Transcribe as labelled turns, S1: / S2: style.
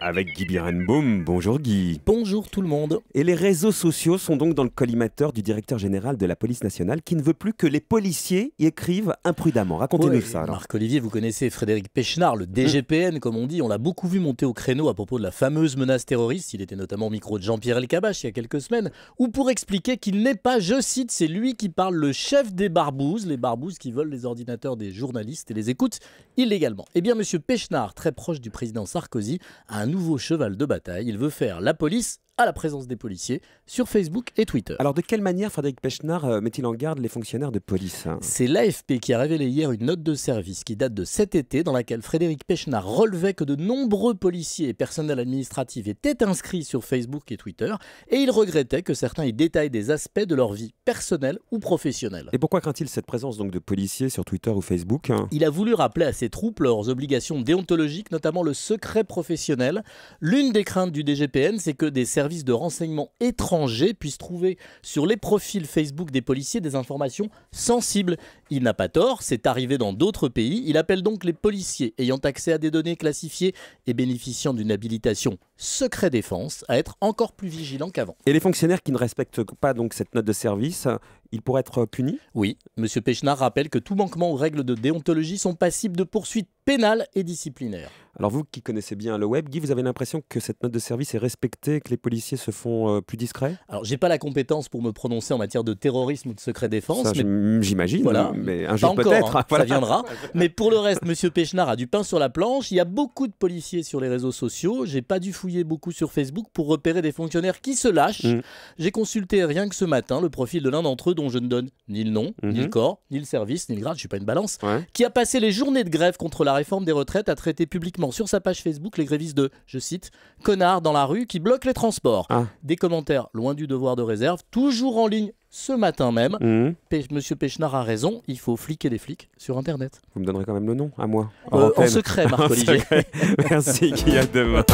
S1: avec Guy Birenbaum. Bonjour Guy.
S2: Bonjour tout le monde.
S1: Et les réseaux sociaux sont donc dans le collimateur du directeur général de la police nationale qui ne veut plus que les policiers y écrivent imprudemment. Racontez-nous ça alors.
S2: Marc-Olivier, vous connaissez Frédéric Pechnard, le DGPN comme on dit. On l'a beaucoup vu monter au créneau à propos de la fameuse menace terroriste. Il était notamment au micro de Jean-Pierre Elkabbach il y a quelques semaines. Ou pour expliquer qu'il n'est pas, je cite, c'est lui qui parle, le chef des barbouzes. Les barbouzes qui volent les ordinateurs des journalistes et les écoutent illégalement. Eh bien, monsieur Pechnard, très proche du président Sarkozy, a un nouveau cheval de bataille. Il veut faire la police à la présence des policiers sur Facebook et Twitter.
S1: Alors de quelle manière Frédéric Pechnard met-il en garde les fonctionnaires de police?
S2: C'est l'AFP qui a révélé hier une note de service qui date de cet été dans laquelle Frédéric Pechnard relevait que de nombreux policiers et personnels administratifs étaient inscrits sur Facebook et Twitter et il regrettait que certains y détaillent des aspects de leur vie personnelle ou professionnelle.
S1: Et pourquoi craint-il cette présence donc de policiers sur Twitter ou Facebook?
S2: Il a voulu rappeler à ses troupes leurs obligations déontologiques, notamment le secret professionnel. L'une des craintes du DGPN, c'est que des services de renseignement étrangers puissent trouver sur les profils Facebook des policiers des informations sensibles. Il n'a pas tort, c'est arrivé dans d'autres pays. Il appelle donc les policiers ayant accès à des données classifiées et bénéficiant d'une habilitation secret défense à être encore plus vigilants qu'avant.
S1: Et les fonctionnaires qui ne respectent pas donc cette note de service, ils pourraient être punis?
S2: Oui, M. Pechnard rappelle que tout manquement aux règles de déontologie sont passibles de poursuites pénales et disciplinaires.
S1: Alors vous qui connaissez bien le web, Guy, vous avez l'impression que cette note de service est respectée, que les policiers se font plus discrets?
S2: Alors j'ai pas la compétence pour me prononcer en matière de terrorisme ou de secret défense.
S1: Ça, j'imagine,
S2: voilà,
S1: mais un jour
S2: peut-être,
S1: hein, voilà.
S2: Ça viendra. Mais pour le reste, M. Pechnard a du pain sur la planche. Il y a beaucoup de policiers sur les réseaux sociaux. J'ai pas dû fouiller beaucoup sur Facebook pour repérer des fonctionnaires qui se lâchent. J'ai consulté rien que ce matin le profil de l'un d'entre eux dont je ne donne ni le nom, ni le corps, ni le service, ni le grade, je suis pas une balance, qui a passé les journées de grève contre la réforme des retraites à traiter publiquement sur sa page Facebook les grévistes de, je cite, connards dans la rue qui bloquent les transports. Des commentaires loin du devoir de réserve, toujours en ligne ce matin même. Monsieur Pechnard a raison, il faut fliquer les flics sur Internet.
S1: Vous me donnerez quand même le nom à moi.
S2: En secret, Marc-Olivier.
S1: Merci, Guy, à demain.